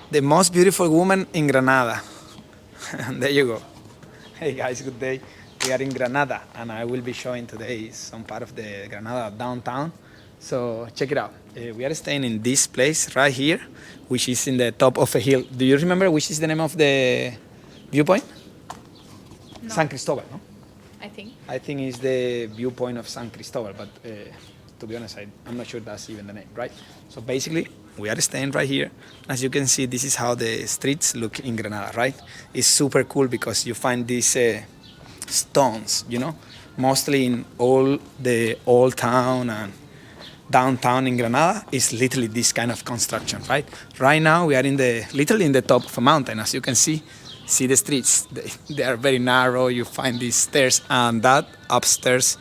the most beautiful woman in Granada. There you go. Hey guys, good day. We are in Granada and I will be showing today some part of the Granada downtown. So check it out. We are staying in this place right here, which is in the top of a hill. Do you remember which is the name of the viewpoint? No. San Cristobal, no? I think it's the viewpoint of San Cristobal, but to be honest, I'm not sure that's even the name, right? So basically, we are staying right here. As you can see, this is how the streets look in Granada, right? It's super cool because you find these stones, mostly in all the old town and downtown in Granada is literally this kind of construction, right? Right now, we are literally in the top of a mountain, as you can see the streets. They are very narrow. You find these stairs, and that upstairs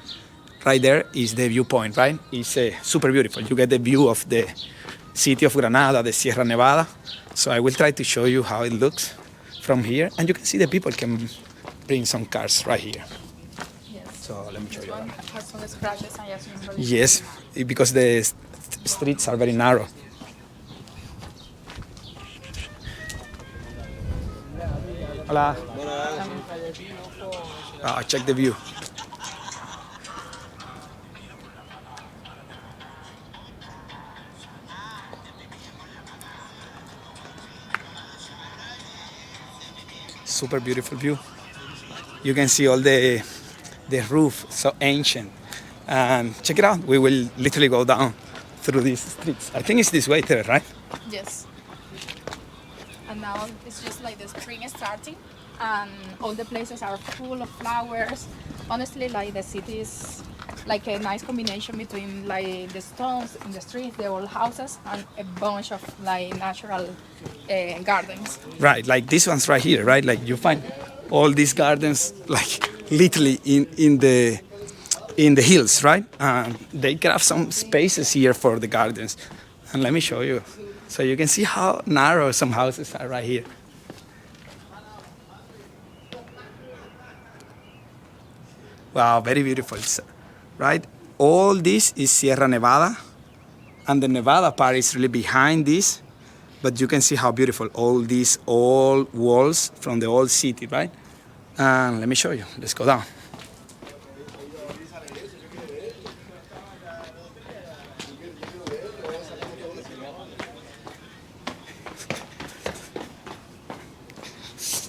right there is the viewpoint, right? It's super beautiful. You get the view of the city of Granada, the Sierra Nevada. So I will try to show you how it looks from here, and you can see the people can bring some cars right here. yes. So let me show This you. one has some scratches and just remember. Yes, because the streets are very narrow. Hola. Check the view. Super beautiful view. You can see all the roof, so ancient. And check it out. We will literally go down through these streets. I think it's this way there, right? Yes. And now it's just like the spring is starting, and all the places are full of flowers. Honestly, like the city is like a nice combination between like the stones in the streets, the old houses, and a bunch of like natural gardens. Right, like these ones right here, right? Like you find all these gardens, like literally in the hills, right? They have some spaces here for the gardens, and let me show you. So you can see how narrow some houses are right here. Wow, very beautiful, right? All this is Sierra Nevada, and the Nevada part is really behind this. But you can see how beautiful all these old walls from the old city, right? And let me show you. Let's go down.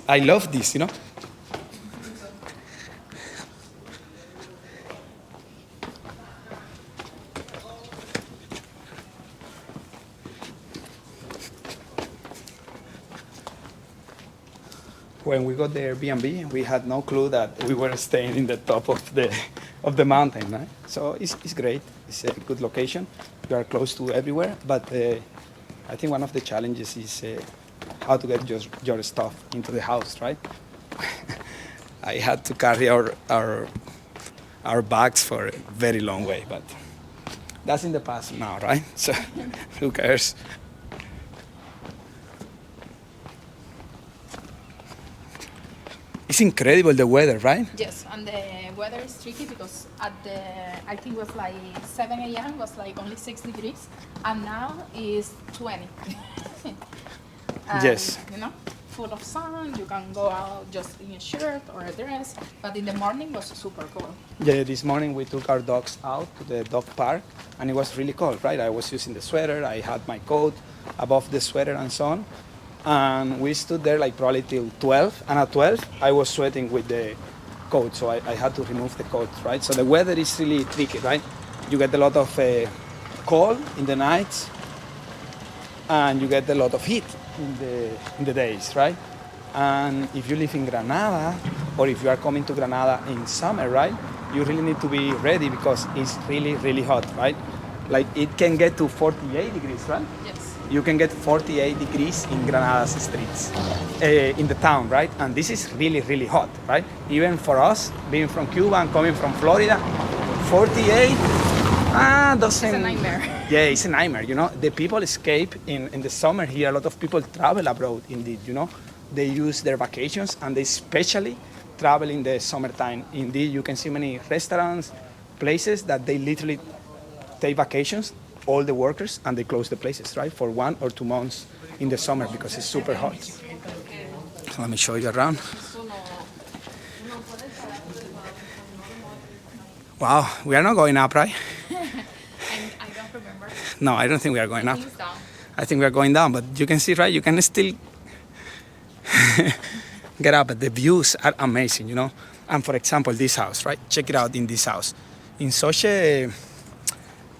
I love this, When we got the Airbnb, we had no clue that we were staying in the top of the mountain, right? So it's great. It's a good location. You are close to everywhere, but I think one of the challenges is how to get your stuff into the house, right? I had to carry our bags for a very long way, but that's in the past now, right? So who cares? It's incredible, the weather, right? Yes, and the weather is tricky because I think it was like 7 a.m. was like only 6 degrees, and now is 20. And, Yes. Full of sun. You can go out just in a shirt or a dress, but in the morning was super cold. Yeah, this morning we took our dogs out to the dog park, and it was really cold, right? I was using the sweater, I had my coat above the sweater and so on. And we stood there like probably till 12, and at 12 I was sweating with the coat, so I had to remove the coat, right? So the weather is really tricky, right? You get a lot of cold in the nights, and you get a lot of heat in the days, right? And if you live in Granada, or if you are coming to Granada in summer, right, you really need to be ready because it's really, really hot, right? Like it can get to 48 degrees, right? Yes. You can get 48 degrees in Granada's streets, in the town, right? And this is really, really hot, right? Even for us, being from Cuba and coming from Florida, 48, doesn't... It's a nightmare. Yeah, it's a nightmare, The people escape in the summer here. A lot of people travel abroad, indeed, They use their vacations, and they especially travel in the summertime. Indeed, you can see many restaurants, places that they literally take vacations all the workers and they close the places, right, for 1 or 2 months in the summer because it's super hot. So let me show you around. Wow, we are not going up, right? I don't remember. No, I don't think we are going up. It's down. I think we are going down, but you can see, right, you can still get up, but the views are amazing, you know. And for example, this house, right? Check it out in this house. In such a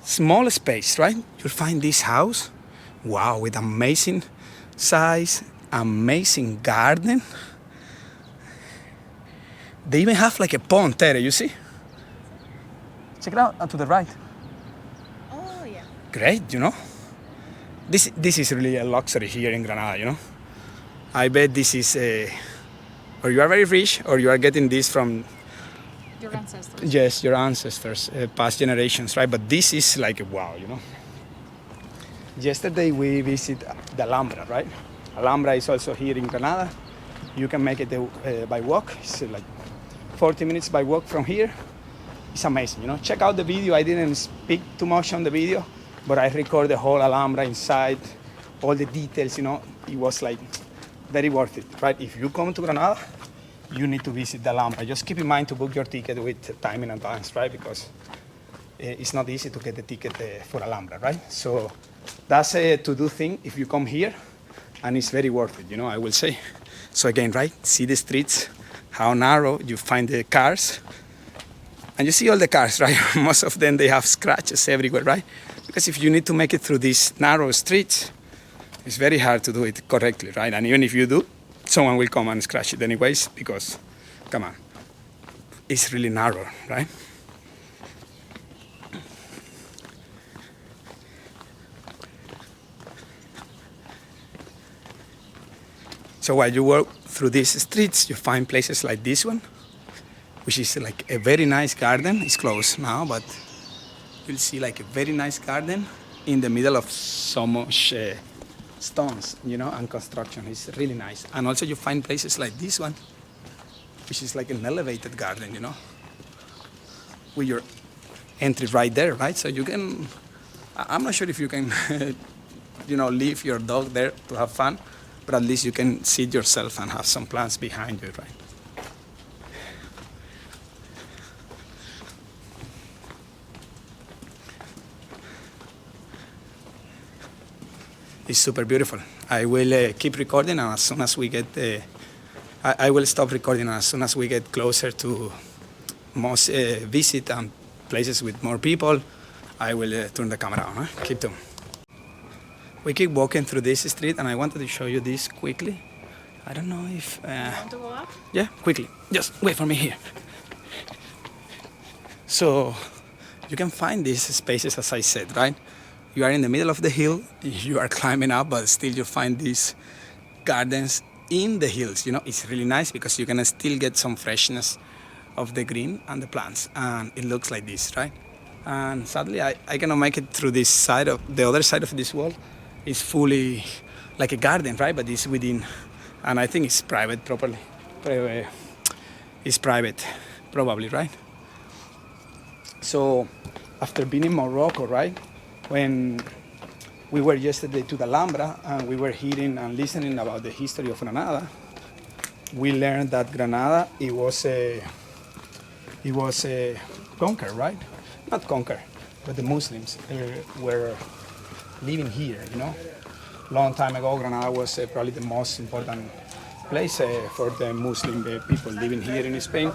small space, right? You'll find this house, wow, with amazing size, amazing garden. They even have like a pond there, you see? Check it out, to the right. Oh, yeah. Great, you know. This is really a luxury here in Granada, you know. I bet this is or you are very rich or you are getting this from Your ancestors. yes, your ancestors, past generations, right? But this is like wow, you know. Yesterday we visited the Alhambra, right? Alhambra is also here in Granada. You can make it by walk. It's like 40 minutes by walk from here. It's amazing, you know. Check out the video. I didn't speak too much on the video, but I record the whole Alhambra inside, all the details, you know. It was like very worth it, right? If you come to Granada, you need to visit the Alhambra. Just keep in mind to book your ticket with time in advance, right? Because it's not easy to get the ticket for Alhambra, right? So that's a to-do thing if you come here, and it's very worth it, you know, I will say. So again, right, see the streets, how narrow, you find the cars, and you see all the cars, right? Most of them, they have scratches everywhere, right? Because if you need to make it through these narrow streets, it's very hard to do it correctly, right? And even if you do, someone will come and scratch it anyways, because, come on, it's really narrow, right? So while you walk through these streets, you find places like this one, which is like a very nice garden. It's closed now, but you'll see like a very nice garden in the middle of so much stones, you know, and construction. It's really nice. And also you find places like this one, which is like an elevated garden, you know, with your entry right there, right? So you can, I'm not sure if you can, you know, leave your dog there to have fun, but at least you can seat yourself and have some plants behind you, right? It's super beautiful. I will keep recording, and as soon as we get, I will stop recording as soon as we get closer to most visit and places with more people. I will turn the camera on. Huh? Keep them. We keep walking through this street, and I wanted to show you this quickly. I don't know if. You want to go up? Yeah, quickly. Just wait for me here. So you can find these spaces, as I said, right? You are in the middle of the hill, you are climbing up, but still you find these gardens in the hills. You know, it's really nice because you can still get some freshness of the green and the plants. And it looks like this, right? And sadly, I cannot make it through this side of, the other side of this wall. It's fully like a garden, right? But it's within, and I think it's private properly. It's private, probably, right? So after being in Morocco, right? When we were yesterday to the Alhambra and we were hearing and listening about the history of Granada, we learned that Granada, it was a conquer, right? Not conquer, but the Muslims were living here, you know. Long time ago, Granada was probably the most important place for the Muslim people living here in Spain.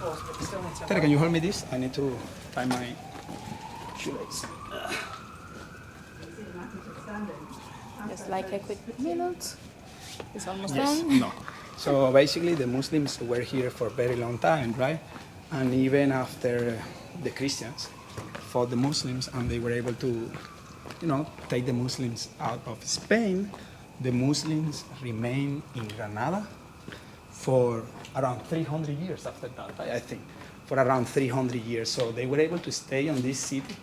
Tere, can you hold me this? I need to tie my shoelace. Just like a quick minute. It's almost Yes, done. no. So basically the Muslims were here for a very long time, right? And even after the Christians fought the Muslims and they were able to, you know, take the Muslims out of Spain, the Muslims remained in Granada for around 300 years after that, I think, for around 300 years. So they were able to stay on this city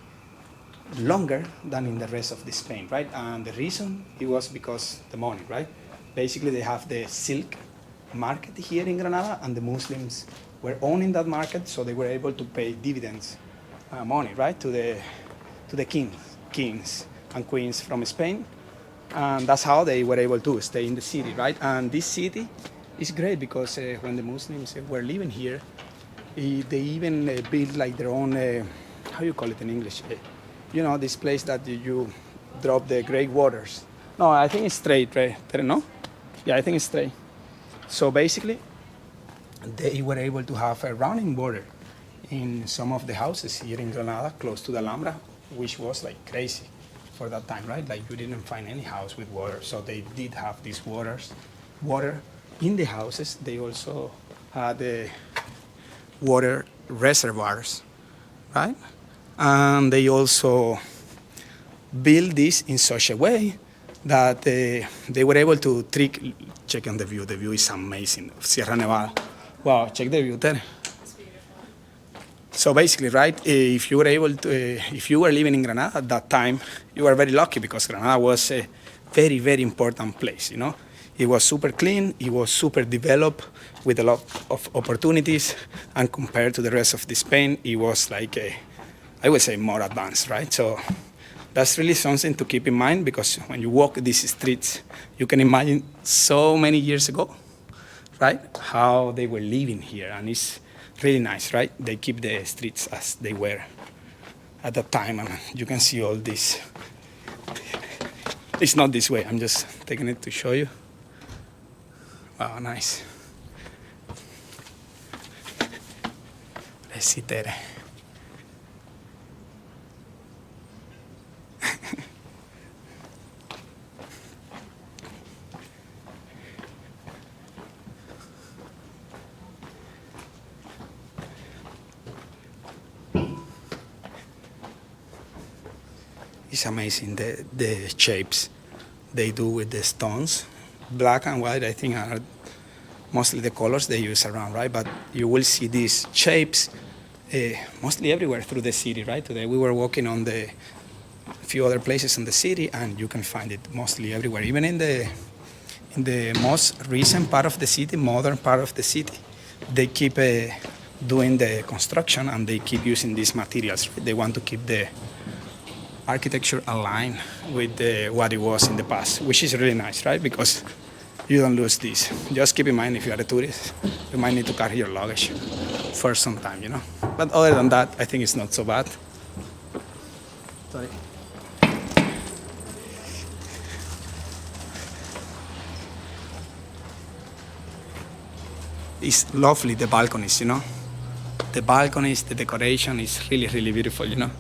longer than in the rest of the Spain, right? And the reason, it was because the money, right? Basically, they have the silk market here in Granada, and the Muslims were owning that market, so they were able to pay dividends, money, right, to the kings and queens from Spain. And that's how they were able to stay in the city, right? And this city is great because when the Muslims were living here, they even built like their own, how you call it in English? You know, this place that you drop the great waters. No, I think it's straight, right? No? Yeah, I think it's straight. So basically, they were able to have a running water in some of the houses here in Granada, close to the Alhambra, which was like crazy for that time, right? Like you didn't find any house with water, so they did have these water in the houses. They also had water reservoirs, right? And they also built this in such a way that they were able to check on the view. The view is amazing. Sierra Nevada. Wow, check the view there. So basically, right, if you were living in Granada at that time, you were very lucky because Granada was a very, very important place, you know. It was super clean, it was super developed with a lot of opportunities, and compared to the rest of the Spain, it was like I would say more advanced, right? So that's really something to keep in mind because when you walk these streets, you can imagine so many years ago, right, how they were living here, and it's really nice, right? They keep the streets as they were at that time, and you can see all this. It's not this way, I'm just taking it to show you. Wow, nice. Let's see there. It's amazing the shapes they do with the stones. Black and white, I think, are mostly the colors they use around, right? But you will see these shapes mostly everywhere through the city, right? Today we were walking on a few other places in the city, and you can find it mostly everywhere, even in the most recent part of the city, modern part of the city. They keep doing the construction, and they keep using these materials. Right? They want to keep the architecture aligned with what it was in the past, which is really nice, right? Because you don't lose this. Just keep in mind, if you are a tourist, you might need to carry your luggage for some time, you know? But other than that, I think it's not so bad. Sorry. It's lovely, the balconies, you know? The balconies, the decoration is really, really beautiful, you know?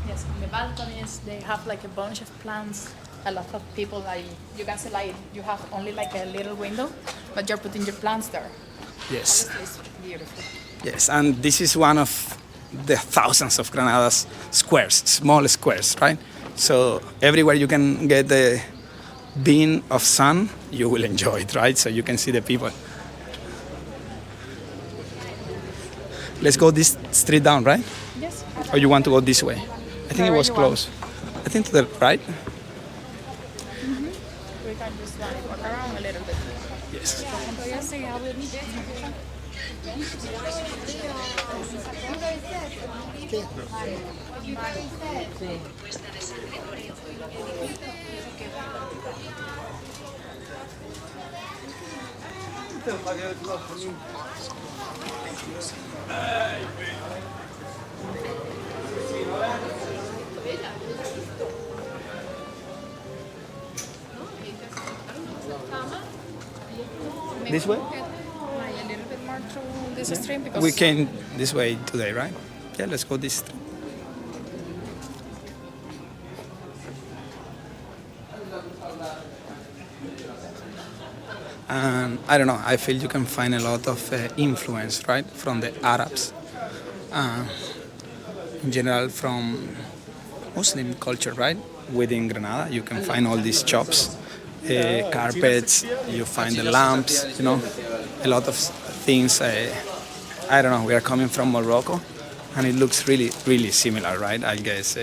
Yes, on the balconies they have like a bunch of plants. A lot of people, like you can see, like you have only like a little window, but you're putting your plants there. Yes. Honestly, it's beautiful. Yes, and this is one of the thousands of Granada's squares, small squares, right? So everywhere you can get the beam of sun, you will enjoy it, right? So you can see the people. Let's go this street down, right? Yes. Or you want to go this way? I think it Wherever was you want. close. I think to the right. We can just like walk around a little bit. Yes. This way? Like a little bit more through this stream because We came this way today, right? Yeah, let's go this street. And I don't know, I feel you can find a lot of influence, right, from the Arabs, in general from Muslim culture, right? Within Granada, you can find all these shops, carpets, you find the lamps, you know, a lot of things. I don't know, we are coming from Morocco, and it looks really, really similar, right? I guess,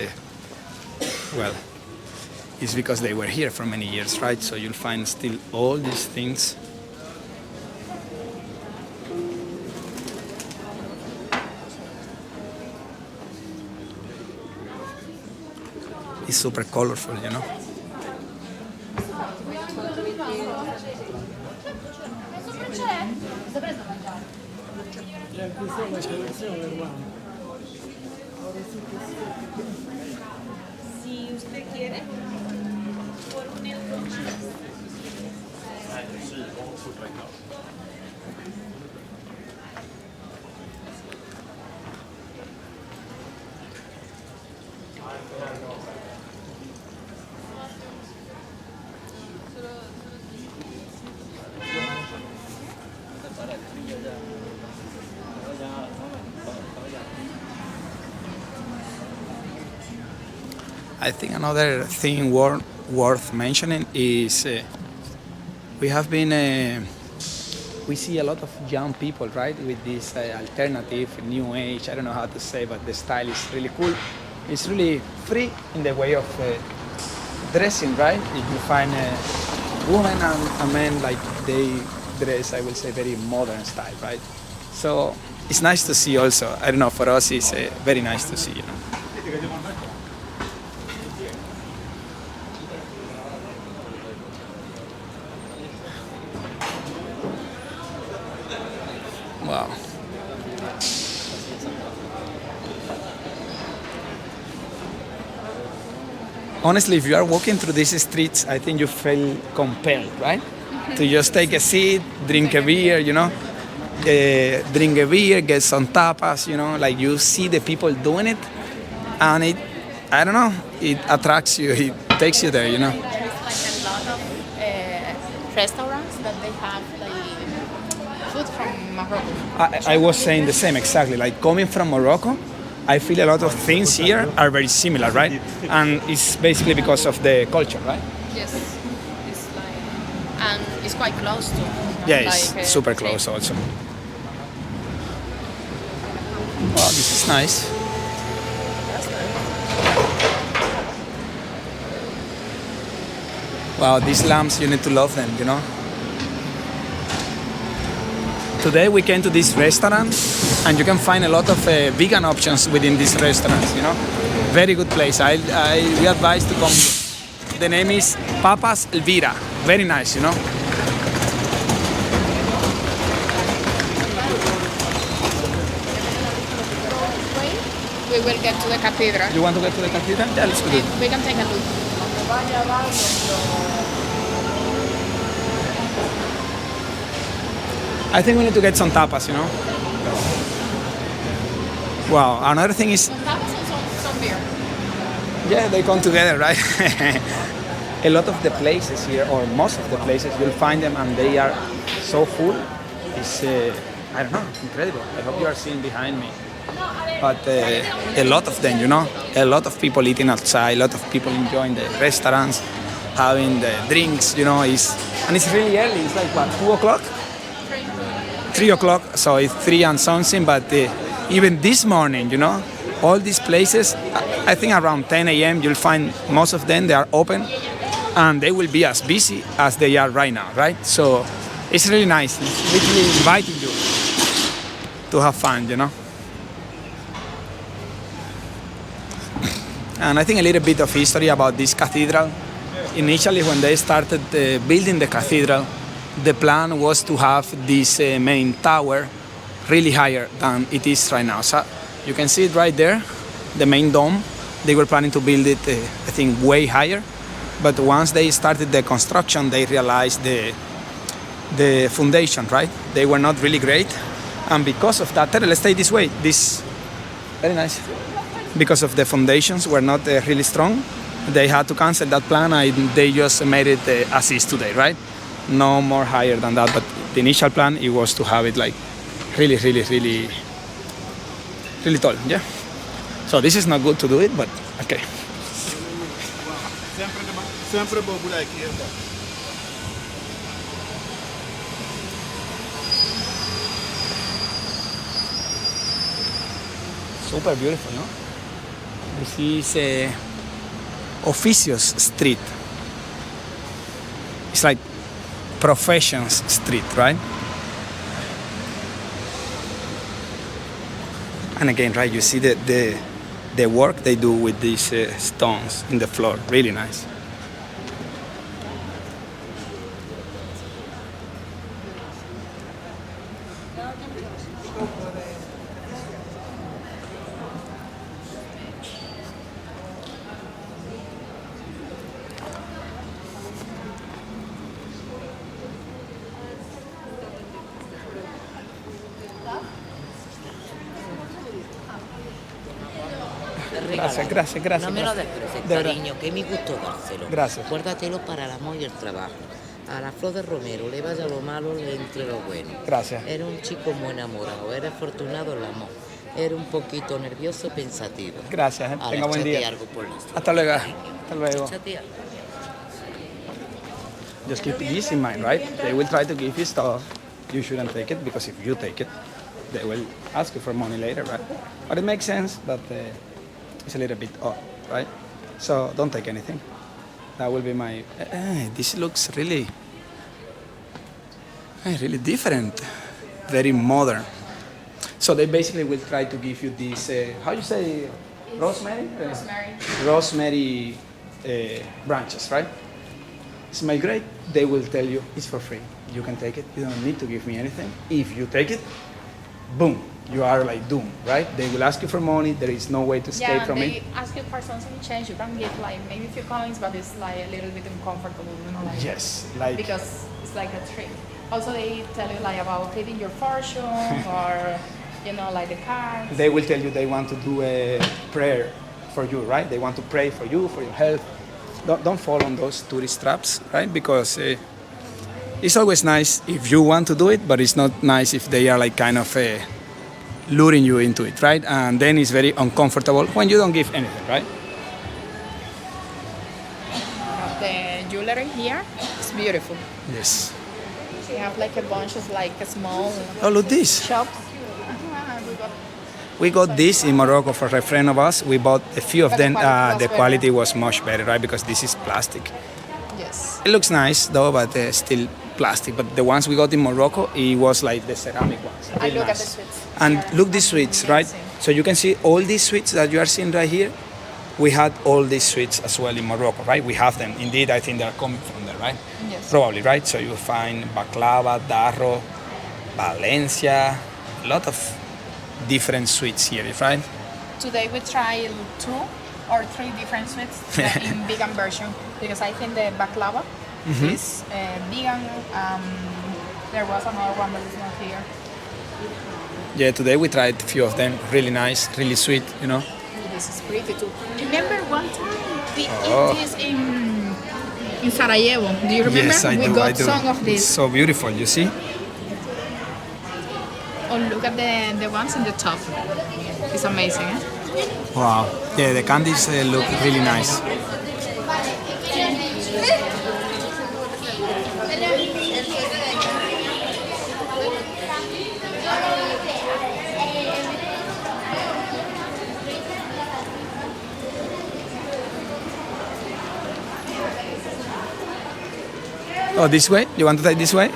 well, it's because they were here for many years, right? So you'll find still all these things. It's super colorful, you know. Si usted quiere, por un euro más. I think another thing worth mentioning is we have been we see a lot of young people, right, with this alternative new age. I don't know how to say, but the style is really cool. It's really free in the way of dressing, right? If you find women and men, like they dress, I will say, very modern style, right? So it's nice to see also. I don't know, for us it's very nice to see, you know. Wow. Honestly, if you are walking through these streets, I think you feel compelled, right? To just take a seat, drink a beer, you know, drink a beer, get some tapas, you know, like you see the people doing it, and it, I don't know, it attracts you, it takes you there, you know. There is like a lot of restaurants that they have like food from Morocco. I was saying the same, exactly. Like coming from Morocco, I feel a lot of things here are very similar, right? And it's basically because of the culture, right? Yes, it's like, and it's quite close to. Yeah, it's like, super close also. Wow, this is nice. Wow, these lamps, you need to love them, you know? Today we came to this restaurant and you can find a lot of vegan options within these restaurants, you know? Very good place. We advise to come here. The name is Papas Elvira. Very nice, you know? We will get to the cathedral. You want to get to the cathedral? Yeah, let's go. We can take a look. I think we need to get some tapas, you know? Wow, another thing is, Some tapas and some beer. yeah, they come together, right? A lot of the places here, or most of the places, you'll find them and they are so full. It's, I don't know, incredible. I hope you are seeing behind me. But a lot of them, you know, a lot of people eating outside, a lot of people enjoying the restaurants, having the drinks, you know, and it's really early. It's like, what, 2 o'clock? 3 o'clock, so it's 3 and something, but even this morning, you know, all these places, I think around 10 a.m. you'll find most of them, they are open, and they will be as busy as they are right now, right? So it's really nice. It's literally inviting you to have fun, you know? And I think a little bit of history about this cathedral. Initially, when they started building the cathedral, the plan was to have this main tower really higher than it is right now. So you can see it right there, the main dome. They were planning to build it, I think, way higher. But once they started the construction, they realized the foundation, right? They were not really great. And because of that, let's stay this way. This, very nice. Because of the foundations were not really strong, they had to cancel that plan and they just made it as is today, right? No more higher than that, but the initial plan, it was to have it like really, really, really, really tall, yeah? So this is not good to do it, but okay. Sempre popular aqui, Super beautiful, no? This is Oficios Street. It's like Professions Street, right? And again, right, you see the the work they do with these stones in the floor. Really nice. Gracias, gracias, gracias. No me lo gracias. desprecies, De verdad. cariño, que me gustó dárselo. Gracias. Guárdatelo para el amor y el trabajo. A la flor de romero, le vaya lo malo, le entre lo bueno. Gracias. Era un chico muy enamorado, era afortunado en el amor. Era un poquito nervioso, pensativo. Gracias, Ahora, tenga buen échate día. algo por la suerte. Hasta luego. Hasta luego. Échate algo. Just keep this in mind, right? They will try to give you stuff. You shouldn't take it because if you take it, they will ask you for money later, right? But it makes sense, but it's a little bit odd, right? So don't take anything. That will be my. This looks really different, very modern. So they basically will try to give you this. How you say, rosemary? Rosemary branches, right? Smell great. They will tell you it's for free. You can take it. You don't need to give me anything. If you take it, boom, you are like doomed, right? They will ask you for money. There is no way to escape from they it. ask you for something change. You can give like maybe a few coins, but it's like a little bit uncomfortable, you know, like Yes, like because it's like a trick. Also, they tell you like about feeding your fortune or you know like the cards. they will tell you they want to do a prayer for you, right? They want to pray for you, for your health. Don't fall on those tourist traps, right? Because it's always nice if you want to do it, but it's not nice if they are like kind of luring you into it, right? And then it's very uncomfortable when you don't give anything, right? The jewelry here is beautiful. Yes. We have like a bunch of like a small Oh, look this. shops. We got this in Morocco for a friend of us. We bought a few of But the them. quality was The better. quality was much better, right? Because this is plastic. Yes. It looks nice though, but still plastic. But the ones we got in Morocco, it was like the ceramic ones. I Really look at nice. the sweets. And They are look these sweets, right? amazing. So you can see all these sweets that you are seeing right here. We had all these sweets as well in Morocco, right? We have them. Indeed, I think they are coming from there, right? Yes. Probably, right? So you find baklava, darro, Valencia, a lot of different sweets here, right? Today we tried 2 or 3 different sweets in vegan version because I think the baklava is vegan. There was another one that is not here. Yeah, today we tried a few of them. Really nice, really sweet, you know. This is pretty too. Remember one time we Oh. eat this in Sarajevo? Do you remember? Yes, I we do. got I do. some of this. So beautiful, you see? Oh, look at the ones in the top. It's amazing, eh? Wow. Yeah, the candies look really nice. Oh, this way? You want to take this way?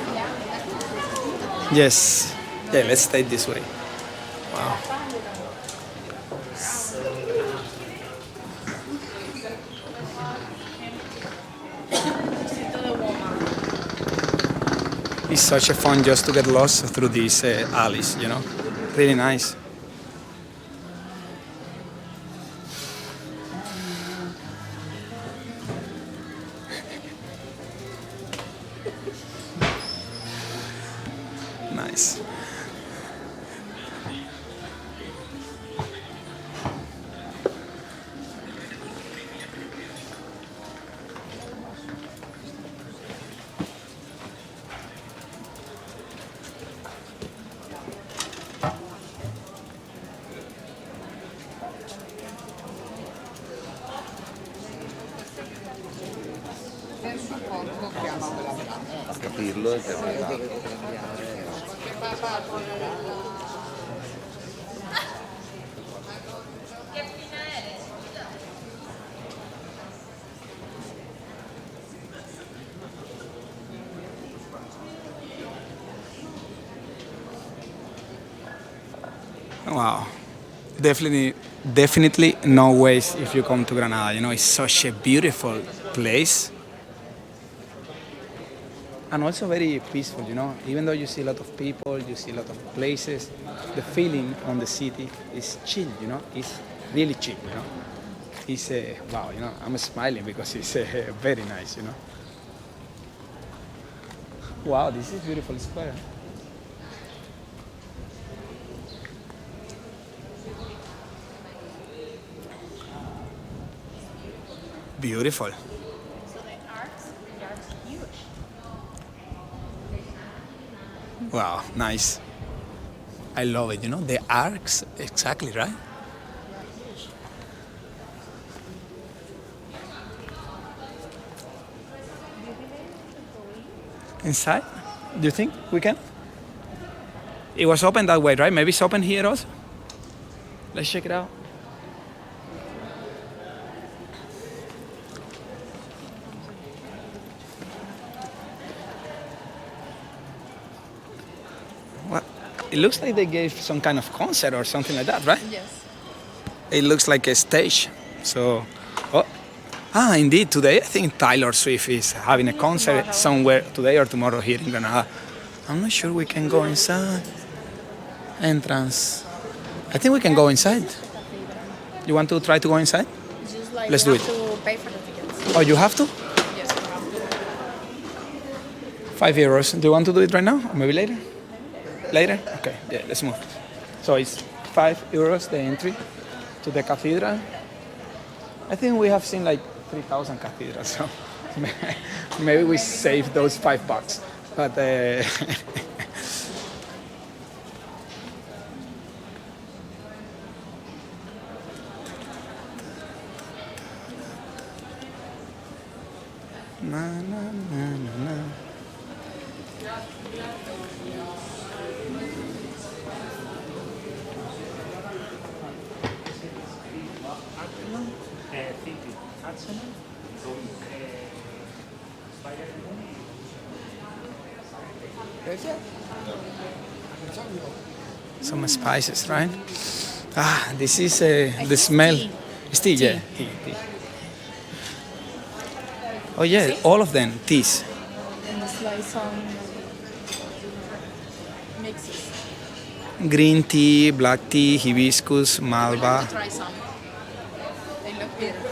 Yes. Yeah, let's take this way. Wow. It's such a fun just to get lost through these alleys, you know? Really nice. Nice. Capirlo es verdad. Wow. definitely no waste if you come to Granada. You know, it's such a beautiful place. And also very peaceful, you know. Even though you see a lot of people, you see a lot of places, the feeling on the city is chill, you know. It's really chill, you know. It's wow, you know. I'm smiling because it's very nice, you know. Wow, this is beautiful square. Beautiful. So the arcs huge. Wow, nice. I love it, you know, the arcs, exactly, right? Inside? Do you think we can? It was open that way, right? Maybe it's open here also? Let's check it out. What? It looks like they gave some kind of concert or something like that, right? Yes. It looks like a stage. So, indeed, today I think Taylor Swift is having a concert somewhere today or tomorrow here in Granada. I'm not sure we can go inside. Entrance. I think we can go inside. You want to try to go inside? It's just like Let's you do have to pay for the tickets. Oh, you have to? Yes, you have to. €5. Do you want to do it right now? Or maybe later? Later? Okay, yeah, let's move. So it's €5 the entry to the cathedral. I think we have seen like 3,000 cathedrals, so maybe we save those $5. But na, na, na, na, na. Some spices, right? This is the smell. It's tea, yeah. Tea. Oh yeah, all of them, teas. And it's like some mixes. Green tea, black tea, hibiscus, malva. Try some. They look beautiful.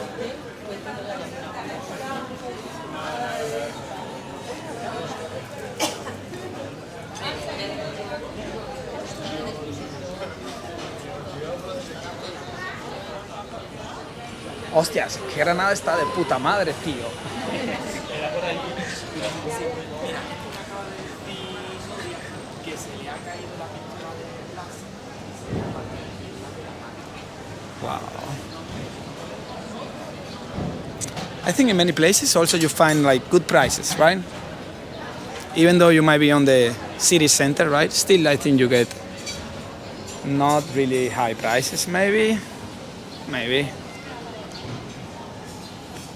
Hostias, que Granada está de puta madre, tío. Wow. I think in many places also you find like good prices, right? Even though you might be on the city center, right? Still, I think you get not really high prices, maybe.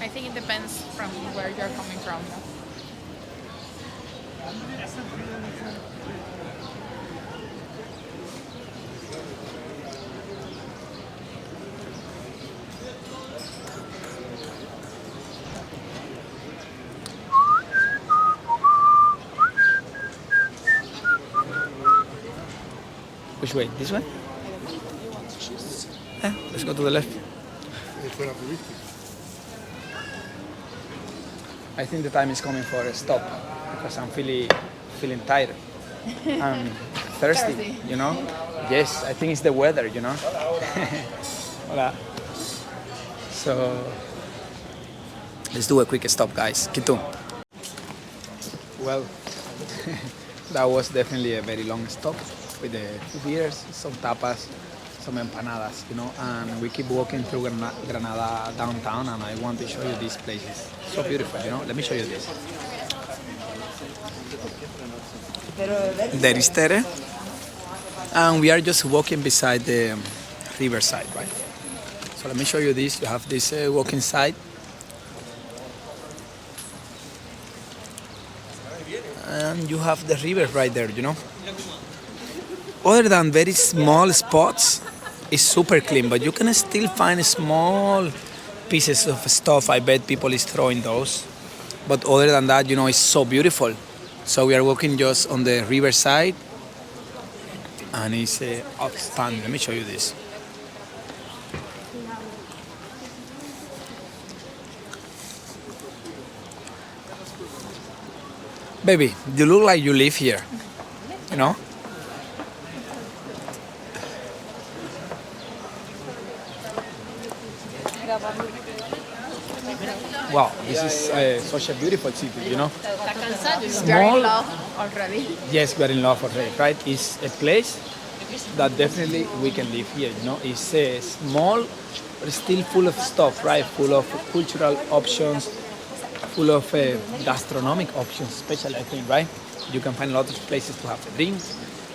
I think it depends from where you're coming from. Which way? This way? Yeah, let's go to the left. I think the time is coming for a stop because I'm feeling tired. I'm thirsty, you know? Yes, I think it's the weather, you know? Hola. So, let's do a quick stop, guys. Quito. Well, that was definitely a very long stop with the 2 beers, some tapas, some empanadas, you know, and we keep walking through Granada downtown, and I want to show you these places. So beautiful, you know. Let me show you this. There is Tere, and we are just walking beside the riverside, right? So let me show you this. You have this walking side, and you have the river right there, you know. Other than very small spots, it's super clean, but you can still find small pieces of stuff. I bet people is throwing those. But other than that, it's so beautiful. So we are walking just on the riverside, and it's outstanding. Let me show you this. Baby, you look like you live here, you know? Wow, this is such a beautiful city, You're Small. in love already. Yes, we are in love already, right? It's a place that definitely we can live here, It's small, but still full of stuff, right? Full of cultural options, full of gastronomic options, especially, I think, right? You can find a lot of places to have a drink,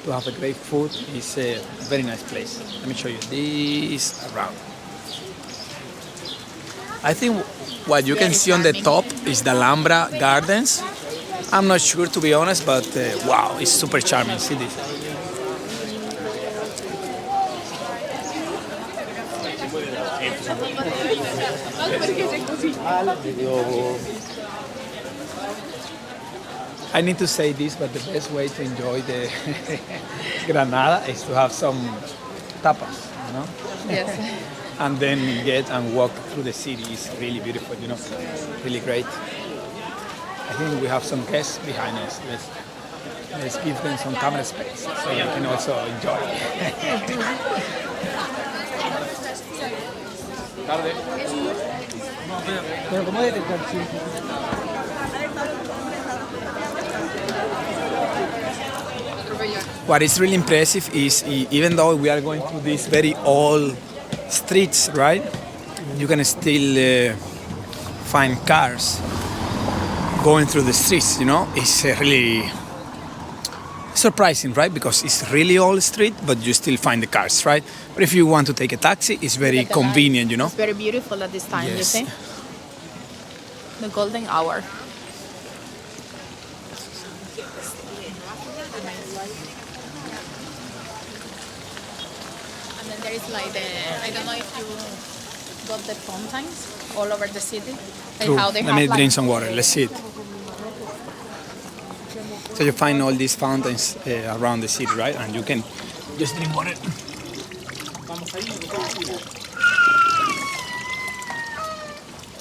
to have a great food. It's a very nice place. Let me show you this around. I think what you can see on the top is the Alhambra Gardens. I'm not sure, to be honest, but wow, it's super charming. See this. I need to say this, but the best way to enjoy the Granada is to have some tapas, Yes. and then get and walk through the city. It's really beautiful, really great. I think we have some guests behind us. Let's give them some camera space so they can also enjoy. What is really impressive is even though we are going through these very old streets, right? You can still find cars going through the streets, It's really surprising, right? Because it's really old street, but you still find the cars, right? But if you want to take a taxi, it's very convenient, It's very beautiful at this time, you Yes. see? The golden hour. And then there is like I don't know if you got the fountains all over the city. True. How they Let me have, drink some water. Let's see it. So you find all these fountains around the city, right? And you can just drink water.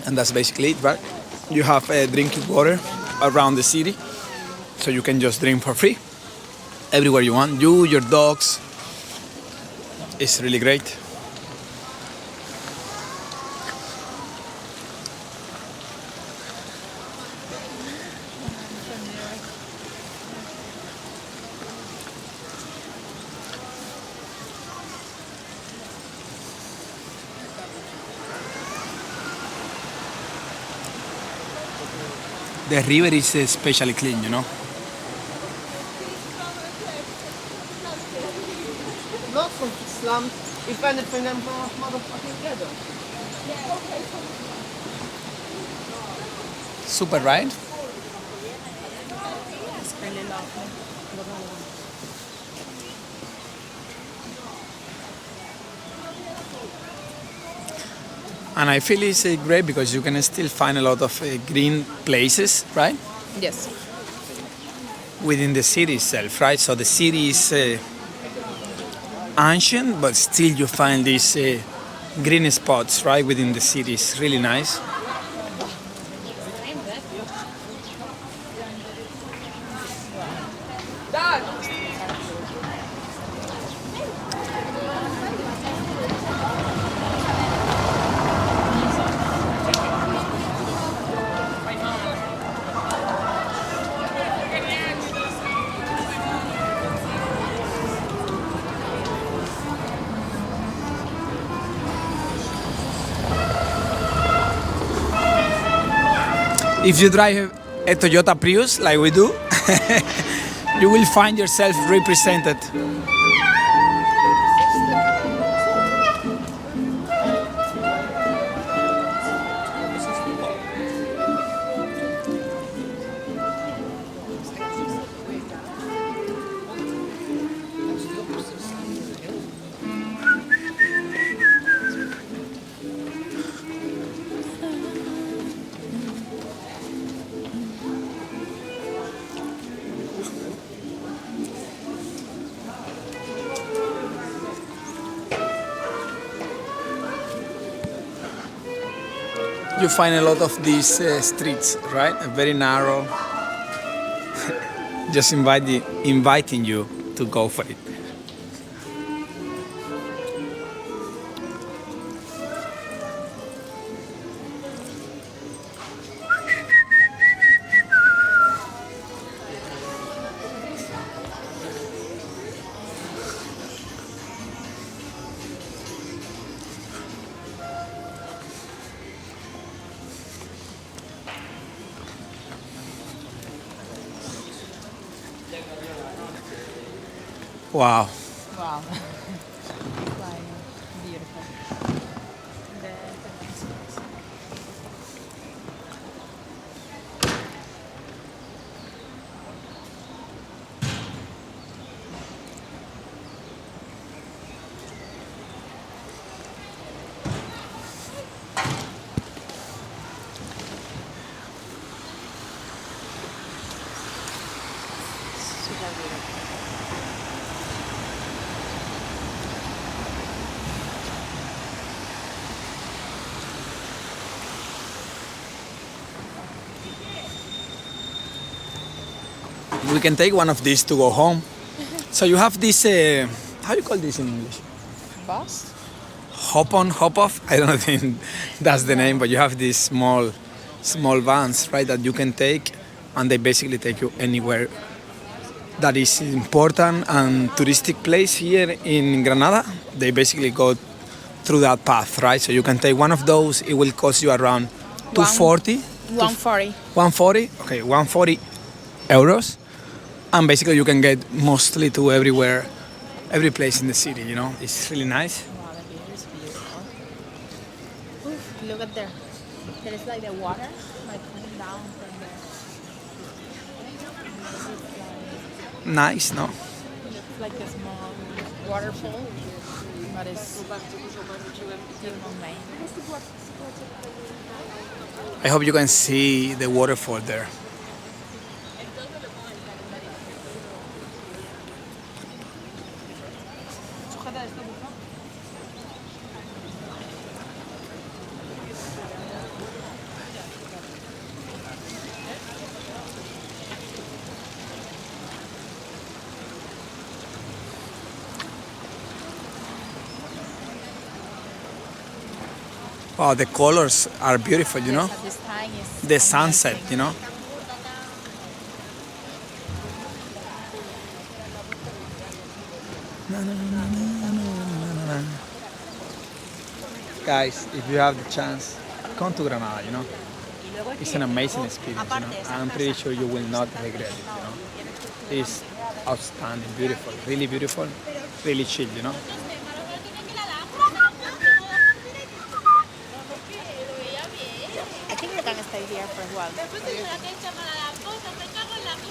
And that's basically it, right? You have drinking water around the city, so you can just drink for free everywhere you want. You, your dogs. It's really great. The river is especially clean, Not from Islam. If anything, I'm motherfucking ghetto. Super, right? It's really lovely. And I feel it's great because you can still find a lot of green places, right? Yes. Within the city itself, right? So the city is ancient, but still you find these green spots, right, within the city. It's really nice. If you drive a Toyota Prius like we do, you will find yourself represented. you find a lot of these streets, right? Very narrow. Just inviting you to go for it. Wow. Wow. Beautiful. Super beautiful. We can take one of these to go home. So you have this, how you call this in English? Bus? Hop on, hop off. I don't think that's the name, but you have these small vans, right, that you can take, and they basically take you anywhere that is important and touristic place here in Granada. They basically go through that path, right? So you can take one of those. It will cost you around 240. 140. 140. Okay, 140 euros, and basically you can get mostly to everywhere, every place in the city. You know, it's really nice. Wow, the view is beautiful. Oof, look at there. There is like the water, like coming down from there. Nice, no? It's like a small waterfall, but it's man. I hope you can see the waterfall there. Wow, the colors are beautiful, you know? Yes, at this time is The sunset, amazing. you know? Guys, if you have the chance, come to Granada, you know? It's an amazing experience, you know? I'm pretty sure you will not regret it, you know? It's outstanding, beautiful, really chill, you know? I think we can stay here for a while.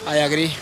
I agree.